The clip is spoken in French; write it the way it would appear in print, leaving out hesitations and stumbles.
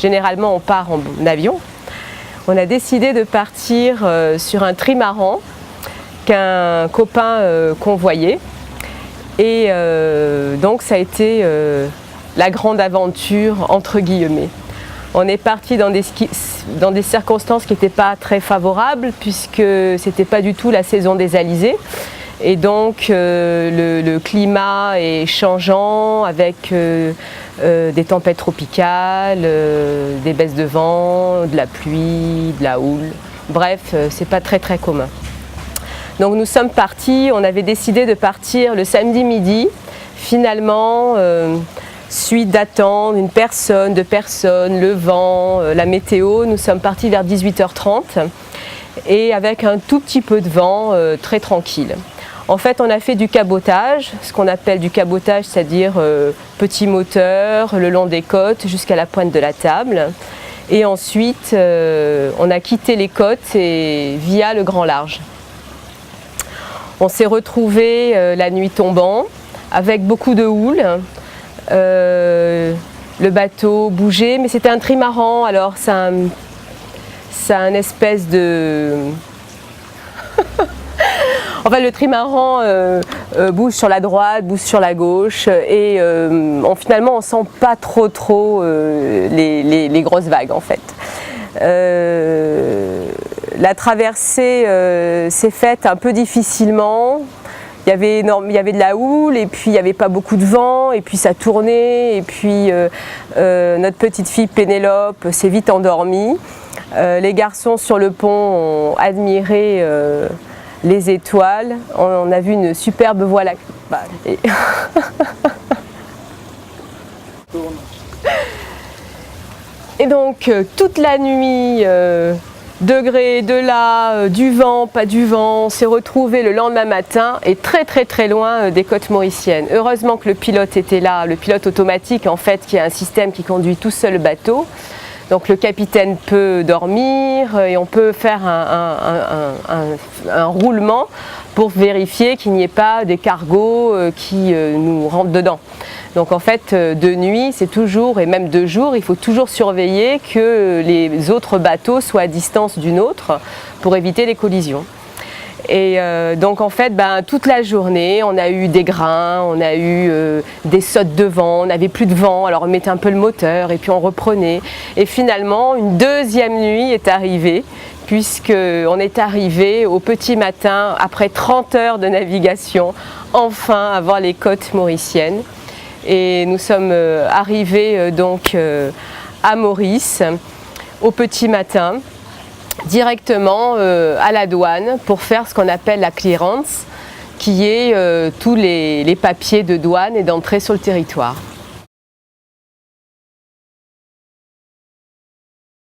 généralement on part en avion. On a décidé de partir sur un trimaran qu'un copain convoyait. Et donc ça a été la grande aventure entre guillemets. On est parti dans des circonstances qui n'étaient pas très favorables puisque c'était pas du tout la saison des alizés. Et donc le climat est changeant avec des tempêtes tropicales, des baisses de vent, de la pluie, de la houle. Bref, c'est pas très commun. Donc nous sommes partis, on avait décidé de partir le samedi midi. Finalement, suite d'attendre une personne, deux personnes, le vent, la météo, nous sommes partis vers 18h30 et avec un tout petit peu de vent, très tranquille. En fait, on a fait du cabotage, ce qu'on appelle du cabotage, c'est-à-dire petit moteur le long des côtes jusqu'à la pointe de la table. Et ensuite, on a quitté les côtes et via le grand large. On s'est retrouvés la nuit tombant avec beaucoup de houle. Le bateau bougeait, mais c'était un trimaran, alors ça a un espèce de... Enfin, le trimaran bouge sur la droite, bouge sur la gauche et finalement on sent pas trop les grosses vagues en fait. La traversée s'est faite un peu difficilement. Il y avait de la houle et puis il n'y avait pas beaucoup de vent et puis ça tournait et puis notre petite fille Pénélope s'est vite endormie. Les garçons sur le pont ont admiré les étoiles. On a vu une superbe voie lactée. Et donc toute la nuit, degrés, de là, du vent, pas du vent, on s'est retrouvé le lendemain matin et très loin des côtes mauriciennes. Heureusement que le pilote était là, le pilote automatique en fait, qui est un système qui conduit tout seul le bateau. Donc le capitaine peut dormir et on peut faire un roulement pour vérifier qu'il n'y ait pas des cargos qui nous rentrent dedans. Donc en fait de nuit c'est toujours, et même de jour, il faut toujours surveiller que les autres bateaux soient à distance d'une autre pour éviter les collisions. Et donc en fait toute la journée on a eu des grains, on a eu des sautes de vent, on n'avait plus de vent, alors on mettait un peu le moteur et puis on reprenait. Et finalement une deuxième nuit est arrivée puisqu'on est arrivé au petit matin après 30 heures de navigation enfin à voir les côtes mauriciennes. Et nous sommes arrivés donc à Maurice au petit matin, directement à la douane pour faire ce qu'on appelle la clearance, qui est tous les papiers de douane et d'entrée sur le territoire.